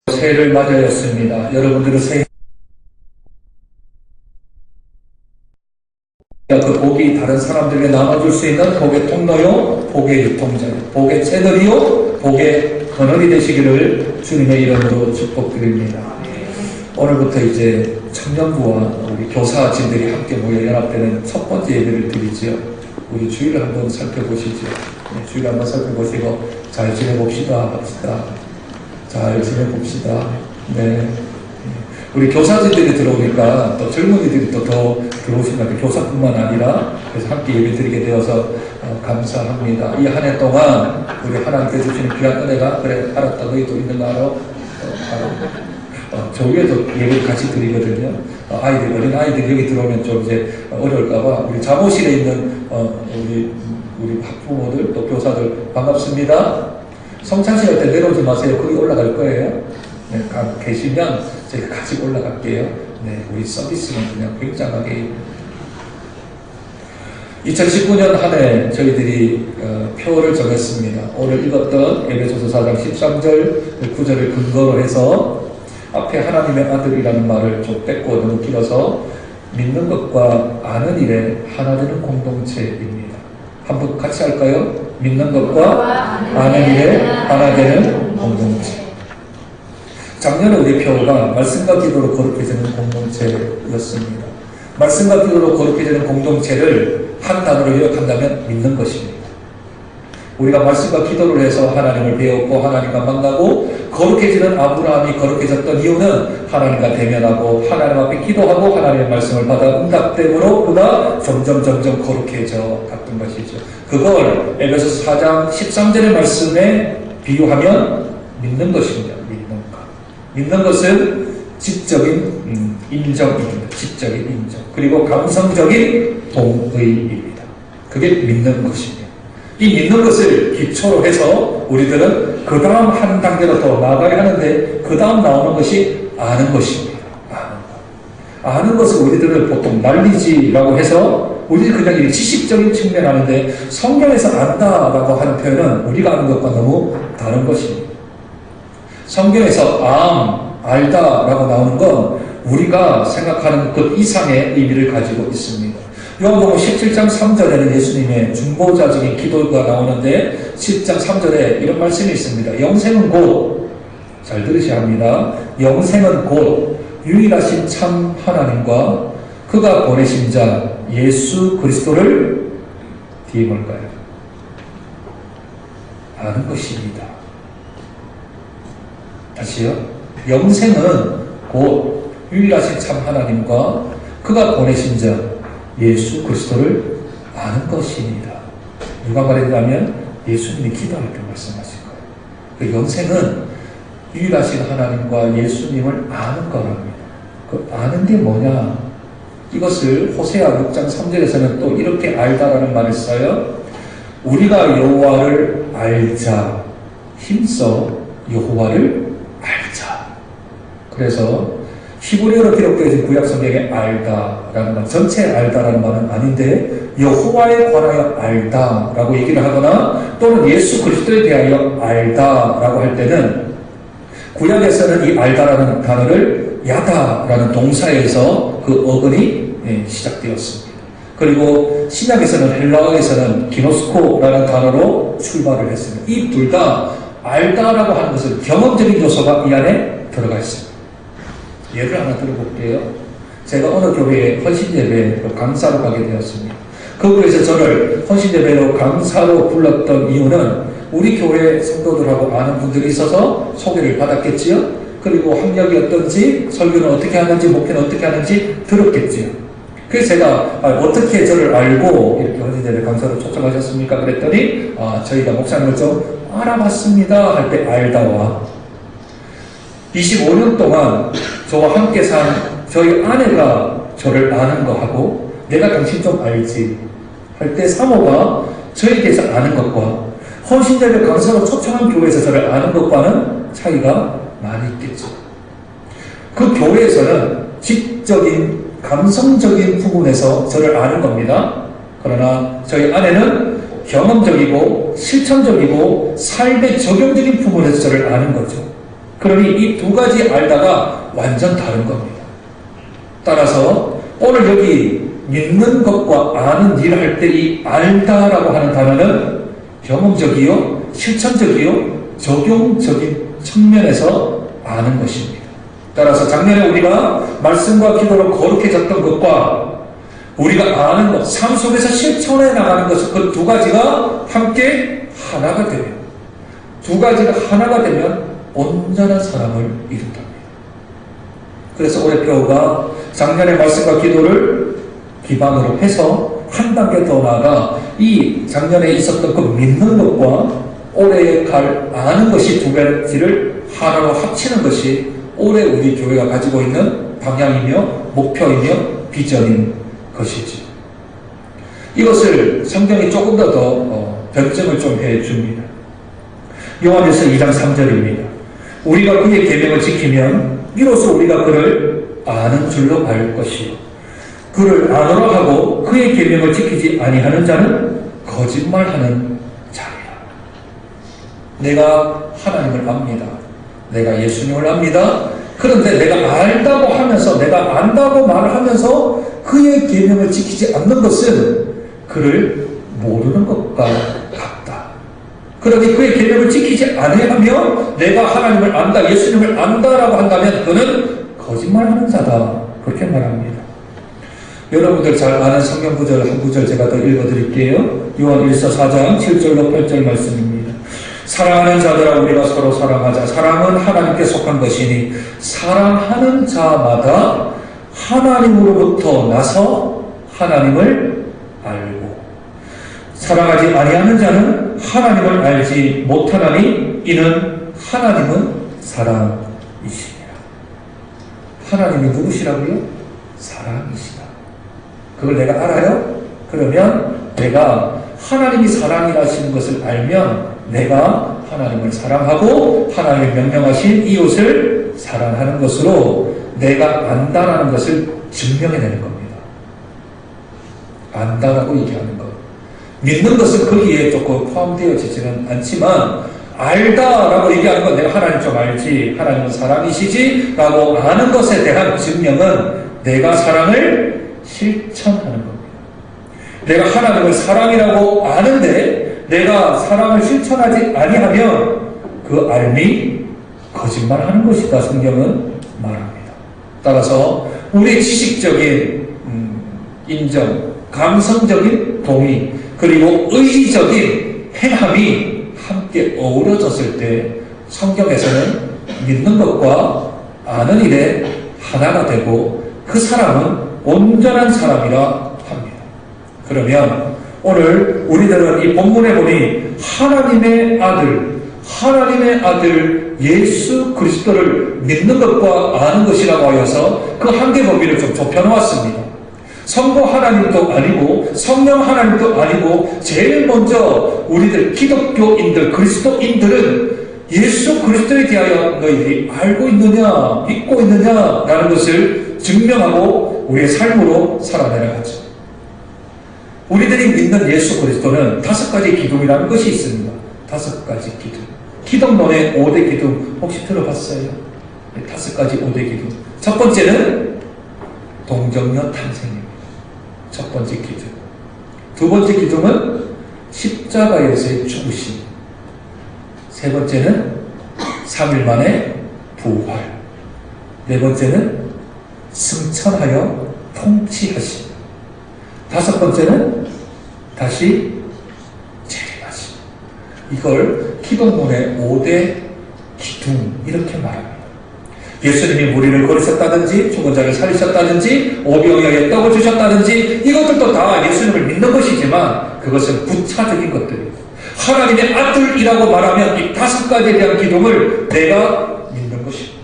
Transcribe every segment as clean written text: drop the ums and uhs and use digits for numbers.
새해를 맞이하였습니다. 여러분들은 새해 그 복이 다른 사람들에게 나눠줄 수 있는 복의 통로요, 복의 유통자요, 복의 채널이요, 복의 그늘이 되시기를 주님의 이름으로 축복드립니다. 오늘부터 이제 청년부와 우리 교사진들이 함께 모여 연합되는 첫 번째 예배를 드리지요. 우리 주일을 한번 살펴보시죠. 주일을 한번 살펴보시고 잘 지내봅시다 합시다. 잘 지내봅시다. 네. 우리 교사진들이 들어오니까 또 젊은이들이 또 더 들어오시면 교사뿐만 아니라 그래서 함께 예배 드리게 되어서 감사합니다. 이 한 해 동안 우리 하나님께 주시는 귀한 은혜가 그래 알았다 너희도 있는 거 알아? 저 위에도 예배를 같이 드리거든요. 아이들, 어린 아이들이 여기 들어오면 좀 이제 어려울까봐 우리 잠옷실에 있는 우리 학부모들 또 교사들 반갑습니다. 성찬식 할 때 내려오지 마세요. 거기 올라갈 거예요. 네, 계시면 저희가 같이 올라갈게요. 네, 우리 서비스는 그냥 굉장하게 2019년 한 해 저희들이 표를 정했습니다. 오늘 읽었던 에베소서 4장 13절 9절을 근거로 해서 앞에 하나님의 아들이라는 말을 좀 뺐고 너무 길어서 믿는 것과 아는 일에 하나 되는 공동체입니다. 한번 같이 할까요? 믿는 것과 아는 일에 하나 되는 공동체. 작년에 우리 표가 말씀과 기도로 거룩해지는 공동체였습니다. 말씀과 기도로 거룩해지는 공동체를 한 단어로 요약한다면 믿는 것입니다. 우리가 말씀과 기도를 해서 하나님을 배웠고 하나님과 만나고 거룩해지는 아브라함이 거룩해졌던 이유는 하나님과 대면하고 하나님 앞에 기도하고 하나님의 말씀을 받아 응답됨으로 그가 점점 거룩해져 갔던 것이죠. 그걸 에베소서 4장 13절의 말씀에 비유하면 믿는 것입니다. 믿는 것은 지적인 인정입니다. 지적인 인정. 그리고 감성적인 동의입니다. 그게 믿는 것입니다. 이 믿는 것을 기초로 해서 우리들은 그 다음 한 단계로 더 나아가야 하는데 그 다음 나오는 것이 아는 것입니다. 아는 것을 우리들은 보통 난리지라고 해서 우리는 그냥 이 지식적인 측면 하는데 성경에서 안다라고 하는 표현은 우리가 아는 것과 너무 다른 것입니다. 성경에서 알다라고 나오는 건 우리가 생각하는 것 이상의 의미를 가지고 있습니다. 요한복음 17장 3절에는 예수님의 중보자적인 기도가 나오는데 10장 3절에 이런 말씀이 있습니다. 영생은 곧, 잘 들으셔야 합니다. 영생은 곧 유일하신 참 하나님과 그가 보내신 자 예수 그리스도를 뒤에 뭘까요? 아는 것입니다. 다시요. 영생은 곧 유일하신 참 하나님과 그가 보내신 자 예수 그리스도를 아는 것입니다. 누가 말했냐면 예수님이 기도할 때 말씀하신 거예요. 그 영생은 유일하신 하나님과 예수님을 아는 거랍니다. 그 아는 게 뭐냐? 이것을 호세아 6장 3절에서는 또 이렇게 알다라는 말을 써요. 우리가 여호와를 알자. 힘써 여호와를 알자. 그래서 히브리어로 기록되어진 구약 성경에 알다라는 말, 전체 알다라는 말은 아닌데 여호와에 관하여 알다라고 얘기를 하거나 또는 예수 그리스도에 대하여 알다라고 할 때는 구약에서는 이 알다라는 단어를 야다라는 동사에서 그 어근이 시작되었습니다. 그리고 신약에서는 헬라어에서는 기노스코라는 단어로 출발을 했습니다. 이 둘 다 알다라고 하는 것은 경험적인 요소가 이 안에 들어가 있습니다. 예를 하나 들어볼게요. 제가 어느 교회에 헌신예배 강사로 가게 되었습니다. 그 교회에서 저를 헌신예배로 강사로 불렀던 이유는 우리 교회 성도들하고 아는 분들이 있어서 소개를 받았겠지요. 그리고 학력이 어떤지, 설교는 어떻게 하는지, 목회는 어떻게 하는지 들었겠지요. 그래서 제가 어떻게 저를 알고 이렇게 헌신예배 강사로 초청하셨습니까? 그랬더니 저희가 목사님을 좀 알아봤습니다 할 때 알다와 25년 동안 저와 함께 산 저희 아내가 저를 아는 거하고 내가 당신 좀 알지 할 때 사모가 저에 대해서 아는 것과 헌신자를 강사로 초청한 교회에서 저를 아는 것과는 차이가 많이 있겠죠. 그 교회에서는 지적인 감성적인 부분에서 저를 아는 겁니다. 그러나 저희 아내는 경험적이고 실천적이고 삶의 적용적인 부분에서 저를 아는 거죠. 그러니 이 두 가지 알다가 완전 다른 겁니다. 따라서 오늘 여기 믿는 것과 아는 일을 할 때 이 알다라고 하는 단어는 경험적이요, 실천적이요, 적용적인 측면에서 아는 것입니다. 따라서 작년에 우리가 말씀과 기도로 거룩해졌던 것과 우리가 아는 것, 삶 속에서 실천해 나가는 것, 그 두 가지가 함께 하나가 되면, 두 가지가 하나가 되면 온전한 사람을 이룬답니다. 그래서 올해 교우가 작년의 말씀과 기도를 기반으로 해서 한 단계 더 나아가 이 작년에 있었던 그 믿는 것과 올해에 갈 아는 것이 두 가지를 하나로 합치는 것이 올해 우리 교회가 가지고 있는 방향이며 목표이며 비전인 것이지. 이것을 성경이 조금 더 변증을 좀 해줍니다. 요한일서 2장 3절입니다. 우리가 그의 계명을 지키면 이로써 우리가 그를 아는 줄로 알 것이요 그를 아노라 하고 그의 계명을 지키지 아니하는 자는 거짓말하는 자리라. 내가 하나님을 압니다. 내가 예수님을 압니다. 그런데 내가 알다고 하면서, 내가 안다고 말을 하면서 그의 계명을 지키지 않는 것은 그를 모르는 것과 같다. 그러니 그의 계명을 지키지 아니하며 내가 하나님을 안다, 예수님을 안다라고 한다면 그는 거짓말하는 자다. 그렇게 말합니다. 여러분들 잘 아는 성경 구절 한 구절 제가 더 읽어드릴게요. 요한일서 4장 7절로 8절 말씀입니다. 사랑하는 자들아 우리가 서로 사랑하자. 사랑은 하나님께 속한 것이니 사랑하는 자마다 하나님으로부터 나서 하나님을 알고 사랑하지 아니하는 자는 하나님을 알지 못하나니 이는 하나님은 사랑이시니라. 하나님이 누구시라고요? 사랑이시다. 그걸 내가 알아요? 그러면 내가 하나님이 사랑이라시는 것을 알면 내가 하나님을 사랑하고 하나님의 명령하신 이웃을 사랑하는 것으로 내가 안다라는 것을 증명해내는 겁니다. 안다라고 얘기하는 것. 믿는 것은 거기에 조금 포함되어지지는 않지만 알다라고 얘기하는 건 내가 하나님 좀 알지, 하나님은 사랑이시지 라고 아는 것에 대한 증명은 내가 사랑을 실천하는 겁니다. 내가 하나님을 사랑이라고 아는데 내가 사랑을 실천하지 아니하면 그 알미 거짓말하는 것이다. 성경은 말합니다. 따라서 우리 지식적인 인정, 감성적인 동의, 그리고 의지적인 행함이 함께 어우러졌을 때 성경에서는 믿는 것과 아는 일에 하나가 되고 그 사람은 온전한 사람이라 합니다. 그러면 오늘 우리들은 이 본문에 보니 하나님의 아들 예수 그리스도를 믿는 것과 아는 것이라고 하여서 그 한계 범위를 좀 좁혀놓았습니다. 성부 하나님도 아니고 성령 하나님도 아니고 제일 먼저 우리들 기독교인들, 그리스도인들은 예수 그리스도에 대하여 너희들이 알고 있느냐, 믿고 있느냐라는 것을 증명하고 우리의 삶으로 살아내려가죠. 우리들이 믿는 예수 그리스도는 5가지 기둥이라는 것이 있습니다. 5가지 기둥. 기독론의 5대 기둥 혹시 들어봤어요? 5가지 5대 기둥. 첫 번째는 동정녀 탄생입니다. 첫 번째 기둥. 두 번째 기둥은 십자가에서의 죽으심. 세 번째는 3일 만에 부활. 네 번째는 승천하여 통치하심. 5번째는 다시 재림하심. 이걸 기독론의 5대 기둥 이렇게 말합니다. 예수님이 무리를 걸으셨다든지 죽은 자를 살리셨다든지 오병이어에 떡을 주셨다든지 이것들도 다 예수님을 믿는 것이지만 그것은 부차적인 것들이에요. 하나님의 아들이라고 말하면 이 5가지에 대한 기둥을 내가 믿는 것입니다.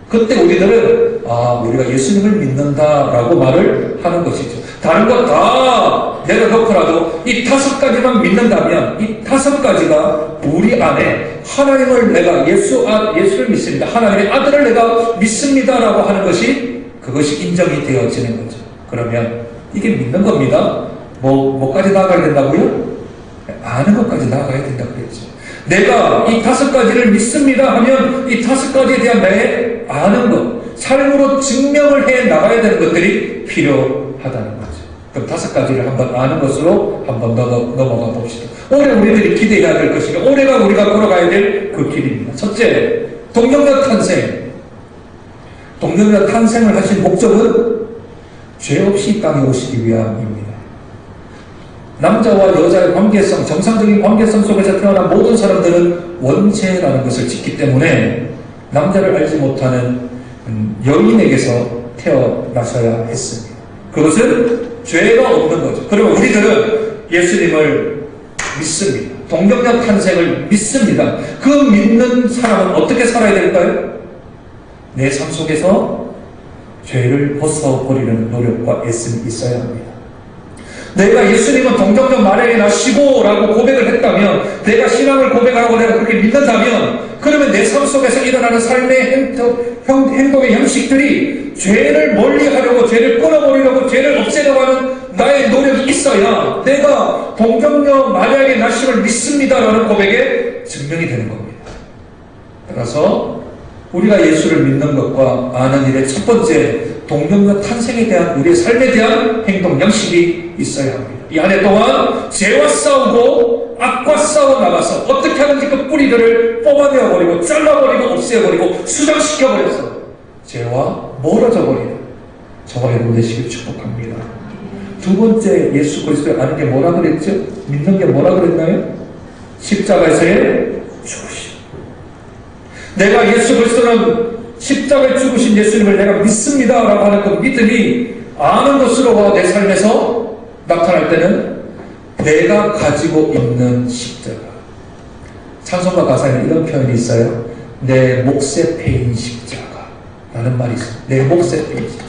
그때 우리들은 우리가 예수님을 믿는다라고 말을 하는 것이죠. 다른 것 다 내려놓고라도 이 5가지만 믿는다면 이 5가지가 우리 안에 하나님을 내가 예수를 믿습니다. 하나님의 아들을 내가 믿습니다라고 하는 것이 그것이 인정이 되어지는 거죠. 그러면 이게 믿는 겁니다. 뭐까지 나아가야 된다고요? 아는 것까지 나아가야 된다고 그랬죠. 내가 이 5가지를 믿습니다 하면 이 5가지에 대한 나의 아는 것, 삶으로 증명을 해 나가야 되는 것들이 필요하다는 거죠. 그럼 5가지를 한번 아는 것으로 한번 넘어가 봅시다. 올해 우리들이 기대해야 될 것이며 올해가 우리가 걸어가야 될 그 길입니다. 첫째, 동정녀 탄생. 동정녀 탄생을 하신 목적은 죄 없이 이 땅에 오시기 위함입니다. 남자와 여자의 관계성, 정상적인 관계성 속에서 태어난 모든 사람들은 원죄라는 것을 짓기 때문에 남자를 알지 못하는 여인에게서 태어나셔야 했습니다. 그것은 죄가 없는 거죠. 그러면 우리들은 예수님을 믿습니다. 동정녀 탄생을 믿습니다. 그 믿는 사람은 어떻게 살아야 될까요? 내 삶 속에서 죄를 벗어버리는 노력과 애씀이 있어야 합니다. 내가 예수님은 동정녀 마리아에게 나시고 라고 고백을 했다면, 내가 신앙을 고백하고 내가 그렇게 믿는다면, 그러면 내 삶 속에서 일어나는 삶의 행동의 형식들이 죄를 멀리하려고, 죄를 끊어버리려고, 죄를 없애려고 하는 나의 노력이 있어야 내가 동정녀 마리아에게 나심을 믿습니다라는 고백에 증명이 되는 겁니다. 따라서 우리가 예수를 믿는 것과 아는 일의 첫 번째, 동정녀 탄생에 대한 우리의 삶에 대한 행동 양식이 있어야 합니다. 이 한 해 동안 죄와 싸우고 악과 싸워 나가서 어떻게 하는지 그 뿌리들을 뽑아내어버리고 잘라버리고 없애버리고 수정시켜버려서 죄와 멀어져 버리는 저와 여러분 되시길 축복합니다. 두 번째, 예수 그리스도를 아는 게 뭐라 그랬죠? 믿는 게 뭐라 그랬나요? 십자가에서의 죽으심. 내가 예수 그리스도는 십자가에 죽으신 예수님을 내가 믿습니다 라고 하는 그 믿음이 아는 것으로 내 삶에서 나타날 때는 내가 가지고 있는 십자가. 찬송가 가사에는 이런 표현이 있어요. 내 몫에 패인 십자가 라는 말이 있어요. 내 몫에 패인 십자가.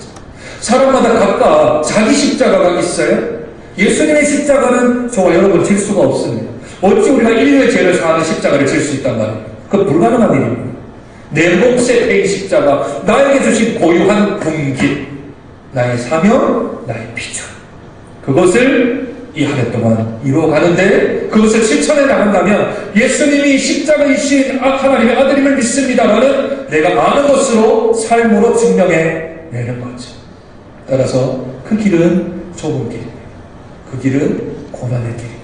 사람마다 각각 자기 십자가가 있어요. 예수님의 십자가는 저와 여러분 질 수가 없습니다. 어찌 우리가 인류의 죄를 사하는 십자가를 질 수 있단 말이에요. 그건 불가능한 일입니다. 내 몫에 패인 십자가, 나에게 주신 고유한 분깃, 나의 사명, 나의 비전, 그것을 이 한 해 동안 이루어가는데, 그것을 실천해 나간다면 예수님이 십자가이신 하나님의 아들임을 믿습니다라는 내가 아는 것으로 삶으로 증명해 내는 거죠. 따라서 그 길은 좁은 길입니다. 그 길은 고난의 길입니다.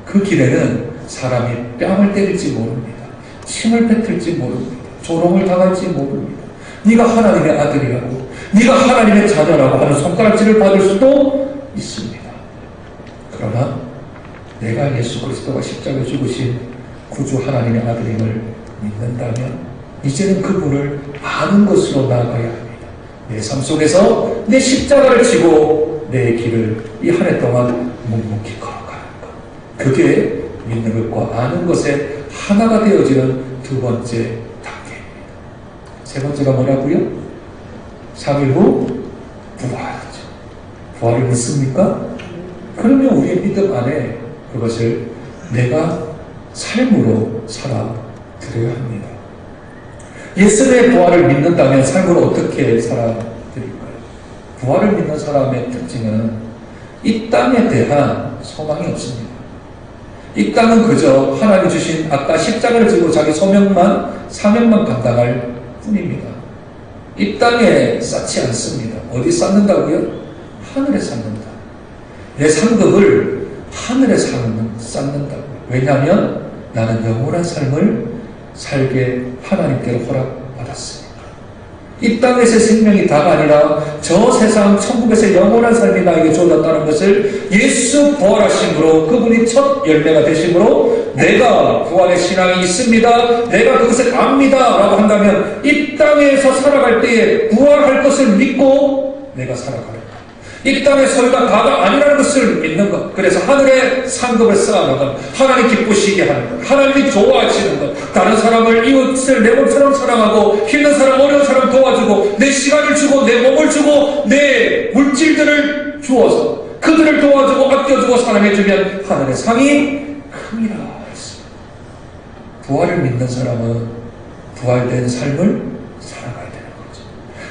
그 길에는 사람이 뺨을 때릴지 모릅니다. 침을 뱉을지 모릅니다. 조롱을 당할지 모릅니다. 네가 하나님의 아들이라고, 네가 하나님의 자녀라고 하는 손가락질을 받을 수도 있습니다. 그러나 내가 예수 그리스도가 십자가에 죽으신 구주 하나님의 아들임을 믿는다면 이제는 그분을 아는 것으로 나아가야 합니다. 내 삶 속에서 내 십자가를 지고 내 길을 이 한 해 동안 묵묵히 걸어가는 것, 그게 믿는 것과 아는 것의 하나가 되어지는 두 번째 단계입니다. 세 번째가 뭐라고요? 3일 후 부활이죠. 부활을 믿습니까? 그러면 우리의 믿음 안에 그것을 내가 삶으로 살아드려야 합니다. 예수님의 부활을 믿는다면 삶으로 어떻게 살아드릴까요? 부활을 믿는 사람의 특징은 이 땅에 대한 소망이 없습니다. 이 땅은 그저 하나님 주신 아까 십자가를 지고 자기 사명만 감당할 뿐입니다. 이 땅에 쌓지 않습니다. 어디 쌓는다고요? 하늘에 쌓는다. 내 상급을 하늘에 쌓는다고요. 왜냐하면 나는 영원한 삶을 살게 하나님께로 허락받았으니까. 이 땅에서의 생명이 다가 아니라 저 세상 천국에서의 영원한 삶이 나에게 주어졌다는 것을 예수 부활하심으로, 그분이 첫 열매가 되심으로 내가 부활의 신앙이 있습니다, 내가 그것을 압니다 라고 한다면 이 땅에서 살아갈 때에 부활할 것을 믿고 내가 살아가는 것, 이 땅의 소유가 다가 아니라는 것을 믿는 것, 그래서 하늘의 상급을 쌓아나가는, 하나님 기쁘시게 하는 것, 하나님이 좋아하시는 것, 다른 사람을, 이웃을 내 몸처럼 사랑하고 힘든 사람, 어려운 사람 도와주고 내 시간을 주고 내 몸을 주고 내 물질들을 주어서 그들을 도와주고 아껴주고 사랑해주면 하늘의 상이 큽니다 했습니다. 부활을 믿는 사람은 부활된 삶을 살아가야 되는 거죠.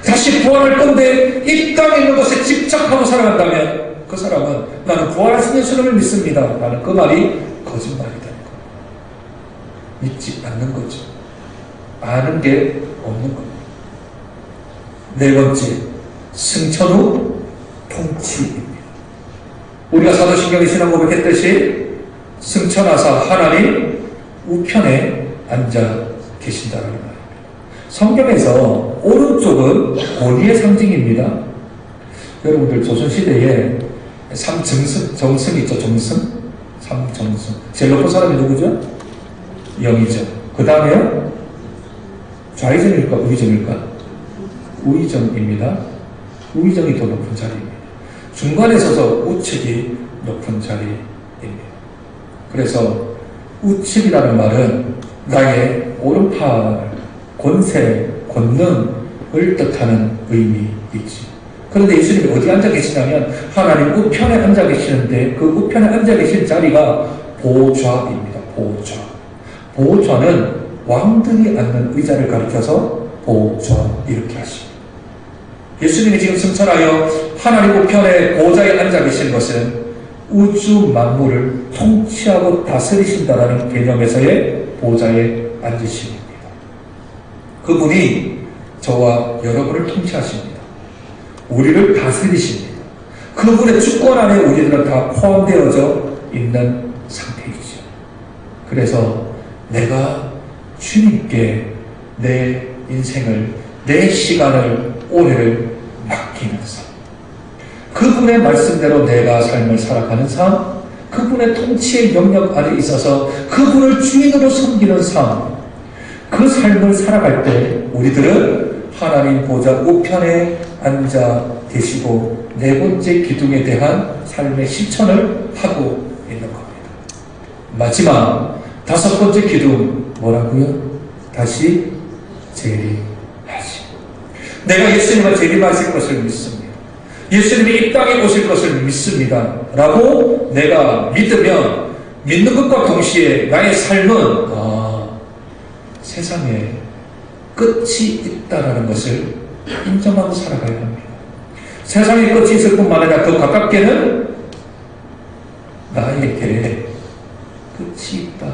다시 부활할 건데 이 땅에 있는 것에 집착하고 살아간다면 그 사람은 나는 부활하신 예수님을 믿습니다 라는 그 말이 거짓말이 되는 거예요. 믿지 않는 거죠. 아는 게 없는 겁니다. 네 번째, 승천 후 통치입니다. 우리가 사도신경에 지난 고백했듯이 승천하사 하나님 우편에 앉아 계신다는 말입니다. 성경에서 오른쪽은 권위의 상징입니다. 여러분들 조선시대에 정승 있죠, 정승? 삼정승. 제일 높은 사람이 누구죠? 영의정. 그 다음에요? 좌의정일까, 우의정일까? 우의정입니다. 우의정이 더 높은 자리입니다. 중간에 서서 우측이 높은 자리입니다. 그래서 우측이라는 말은 나의 오른팔, 권세, 권능을 뜻하는 의미이지. 그런데 예수님이 어디 앉아 계시냐면 하나님 우편에 앉아 계시는데 그 우편에 앉아 계신 자리가 보좌입니다. 보좌. 보좌는 왕들이 앉는 의자를 가리켜서 보좌 이렇게 하십니다. 예수님이 지금 승천하여 하나님 우편에 보좌에 앉아 계신 것은 우주 만물을 통치하고 다스리신다라는 개념에서의 보좌에 앉으십니다. 그분이 저와 여러분을 통치하십니다. 우리를 다스리십니다. 그분의 주권 안에 우리들은 다 포함되어져 있는 상태이죠. 그래서 내가 주님께 내 인생을, 내 시간을, 올해를 맡기는 삶, 그분의 말씀대로 내가 삶을 살아가는 삶, 그분의 통치의 영역 안에 있어서 그분을 주인으로 섬기는 삶, 그 삶을 살아갈 때 우리들은 하나님 보좌 우편에 앉아 계시고 네 번째 기둥에 대한 삶의 실천을 하고 있는 겁니다. 마지막 다섯 번째 기둥 뭐라고요? 다시 재림하심. 내가 예수님을 재림하실 것을 믿습니다. 예수님이 이 땅에 오실 것을 믿습니다. 라고 내가 믿으면 믿는 것과 동시에 나의 삶은 세상에 끝이 있다라는 것을 인정하고 살아가야 합니다. 세상에 끝이 있을 뿐만 아니라 더 가깝게는 나에게 끝이 있다.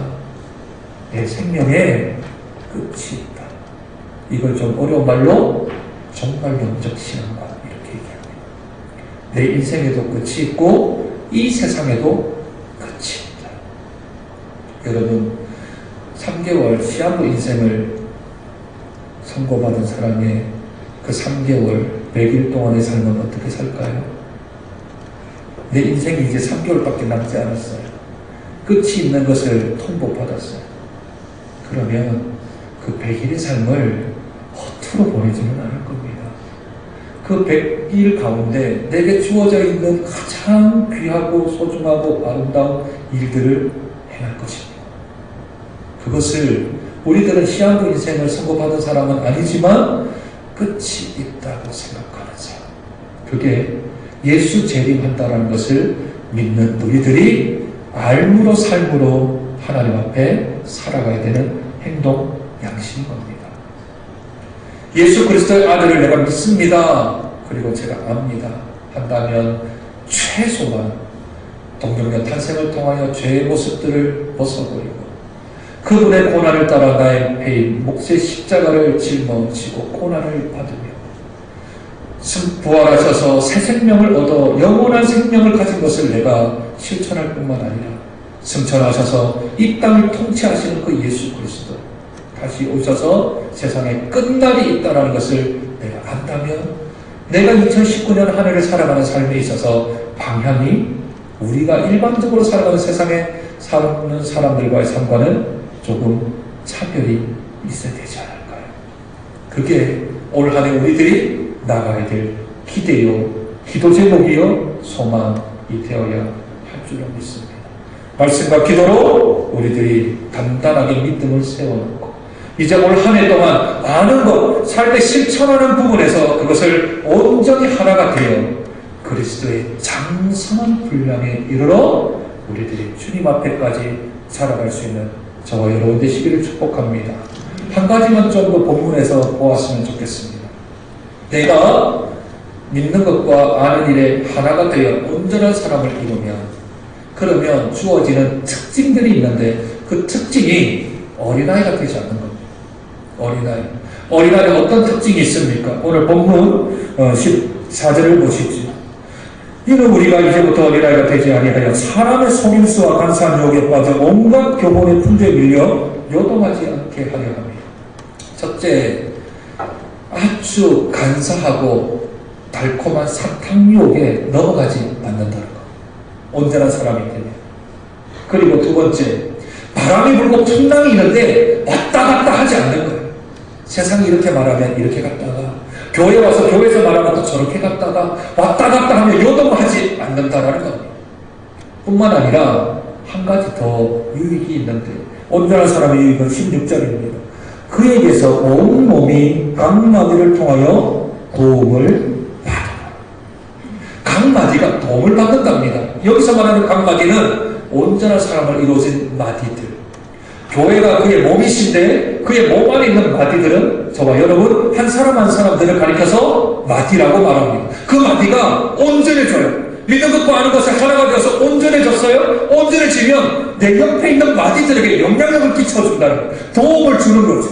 내 생명에 끝이 있다. 이걸 좀 어려운 말로 정말 영적 신앙과 이렇게 얘기합니다. 내 인생에도 끝이 있고 이 세상에도 끝이 있다. 여러분 3개월 시한부 인생을 선고받은 사람의 그 3개월 100일 동안의 삶은 어떻게 살까요? 내 인생이 이제 3개월밖에 남지 않았어요. 끝이 있는 것을 통보받았어요. 그러면 그 100일의 삶을 허투루 보내지는 않을 겁니다. 그 100일 가운데 내게 주어져 있는 가장 귀하고 소중하고 아름다운 일들을 행할 것입니다. 그것을 우리들은 시한부 인생을 선고받은 사람은 아니지만 끝이 있다고 생각하는 사람, 그게 예수 재림한다는 것을 믿는 우리들이 알므로 삶으로 하나님 앞에 살아가야 되는 행동 양식인 겁니다. 예수 그리스도의 아들을 내가 믿습니다. 그리고 제가 압니다. 한다면 최소한 동정녀 탄생을 통하여 죄의 모습들을 벗어버리고 그분의 고난을 따라 나의 배인 몫의 십자가를 짊어지고 고난을 받으며 부활하셔서 새 생명을 얻어 영원한 생명을 가진 것을 내가 실천할 뿐만 아니라 승천하셔서 이 땅을 통치하시는 그 예수 그리스도 다시 오셔서 세상에 끝날이 있다는 것을 내가 안다면 내가 2019년 한 해를 살아가는 삶에 있어서 방향이 우리가 일반적으로 살아가는 세상에 사는 사람들과의 삶과는 조금 차별이 있어야 되지 않을까요? 그게 올 한 해 우리들이 나가야 될 기대요, 기도 제목이요, 소망이 되어야 할 줄로 믿습니다. 말씀과 기도로 우리들이 단단하게 믿음을 세워놓고 이제 올 한 해 동안 아는 것, 삶에 실천하는 부분에서 그것을 온전히 하나가 되어 그리스도의 장성한 분량에 이르러 우리들이 주님 앞에까지 살아갈 수 있는 저와 여러분 되시기를 축복합니다. 한 가지만 좀 더 본문에서 보았으면 좋겠습니다. 내가 믿는 것과 아는 일에 하나가 되어 온전한 사람을 이루면 그러면 주어지는 특징들이 있는데 그 특징이 어린아이가 되지 않는 겁니다. 어린아이. 어린아이는 어떤 특징이 있습니까? 오늘 본문 14절을 보시죠. 이는 우리가 이제부터 어린아이가 되지 아니하여 사람의 속임수와 간사한 유혹에 빠져 온갖 교본의 풍조에 밀려 요동하지 않게 하려 합니다. 첫째, 아주 간사하고 달콤한 사탕 유혹에 넘어가지 않는다는 것. 온전한 사람이 되면. 그리고 두 번째, 바람이 불고 풍랑이 있는데 왔다 갔다 하지 않는 거예요. 세상이 이렇게 말하면 이렇게 갔다가, 교회 와서 교회에서 말하면 또 저렇게 갔다가, 왔다 갔다 하면 요동하지 않는다라는 겁니다. 뿐만 아니라 한 가지 더 유익이 있는데, 온전한 사람의 유익은 16절입니다. 그에게서 온 몸이 각마디를 통하여 도움을 받아. 각마디가 도움을 받는답니다. 여기서 말하는 각마디는 온전한 사람을 이루어진 마디들. 교회가 그의 몸이신데 그의 몸 안에 있는 마디들은 저와 여러분 한 사람 한 사람들을 가리켜서 마디라고 말합니다. 그 마디가 온전해져요. 믿는 것과 아는 것이 하나가 되어서 온전해졌어요. 온전해지면 내 옆에 있는 마디들에게 영향력을 끼쳐준다는 거예요. 도움을 주는 거죠.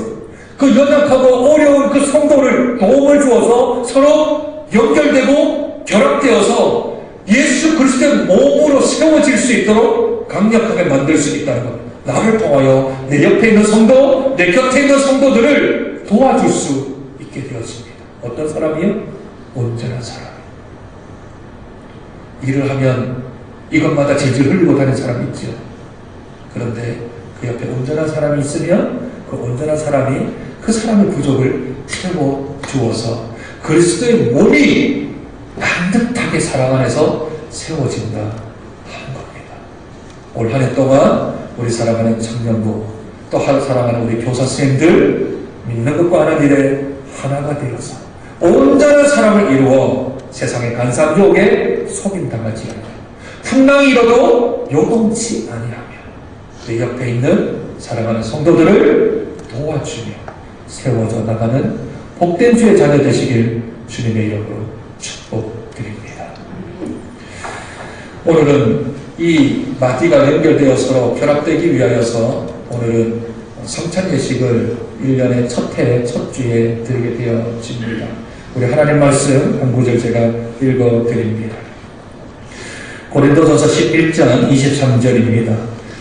그 연약하고 어려운 그 성도를 도움을 주어서 서로 연결되고 결합되어서 예수 그리스도의 몸으로 세워질 수 있도록 강력하게 만들 수 있다는 겁니다. 나를 통하여 내 옆에 있는 성도, 내 곁에 있는 성도들을 도와줄 수 있게 되었습니다. 어떤 사람이요? 온전한 사람. 일을 하면 이것마다 질질 흘리고 다니는 사람이 있죠. 그런데 그 옆에 온전한 사람이 있으면 그 온전한 사람이 그 사람의 부족을 채워주어서 그리스도의 몸이 반듯하게 사랑 안에서 세워진다 하는 겁니다. 올 한 해 동안 우리 사랑하는 청년부, 또 사랑하는 우리 교사 선생님들, 믿는 것과 하는 일에 하나가 되어서 온전한 사람을 이루어 세상의 간사한 유혹에 속임당하지 않고 풍랑이 일어도 요동치 아니하며 내 옆에 있는 사랑하는 성도들을 도와주며 세워져 나가는 복된 주의 자녀 되시길 주님의 이름으로 축복드립니다. 오늘은 이 마디가 연결되어 서로 결합되기 위하여서 오늘은 성찬 예식을 1년의 첫 해, 첫 주에 드리게 되어집니다. 우리 하나님 말씀 한 구절 제가 읽어드립니다. 고린도전서 11장 23절입니다.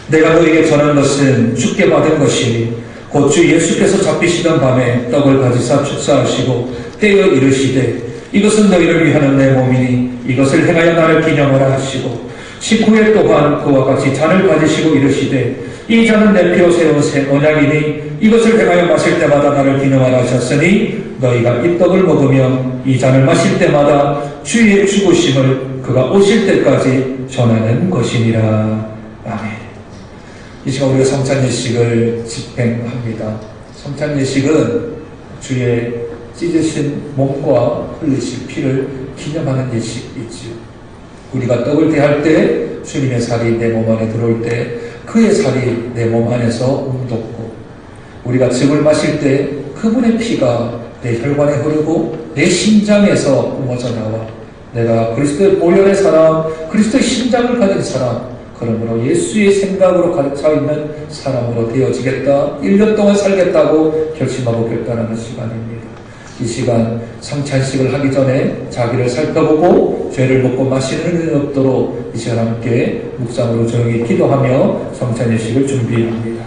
내가 너에게 전한 것은 주께 받은 것이니 곧 주 예수께서 잡히시던 밤에 떡을 가지사 축사하시고 떼어 이르시되 이것은 너희를 위하는 내 몸이니 이것을 행하여 나를 기념하라 하시고 식후에 또한 그와 같이 잔을 가지시고 이르시되 이 잔은 내 피로 세운 새 언약이니 이것을 행하여 마실 때마다 나를 기념하라 하셨으니 너희가 이 떡을 먹으며 이 잔을 마실 때마다 주의 죽으심을 그가 오실 때까지 전하는 것이니라. 아멘. 이 시간 우리가 성찬 예식을 집행합니다. 성찬 예식은 주의 찢으신 몸과 흘리신 피를 기념하는 예식이지요. 우리가 떡을 대할 때 주님의 살이 내 몸 안에 들어올 때 그의 살이 내 몸 안에서 움돋고, 우리가 즙을 마실 때 그분의 피가 내 혈관에 흐르고 내 심장에서 뿜어져 나와 내가 그리스도의 보혈의 사람, 그리스도의 심장을 가진 사람, 그러므로 예수의 생각으로 가득 차 있는 사람으로 되어지겠다, 1년 동안 살겠다고 결심하고 결단하는 시간입니다. 이 시간 성찬식을 하기 전에 자기를 살펴보고 죄를 묻고 마시는 일이 없도록 이 시간 함께 묵상으로 조용히 기도하며 성찬예식을 준비합니다.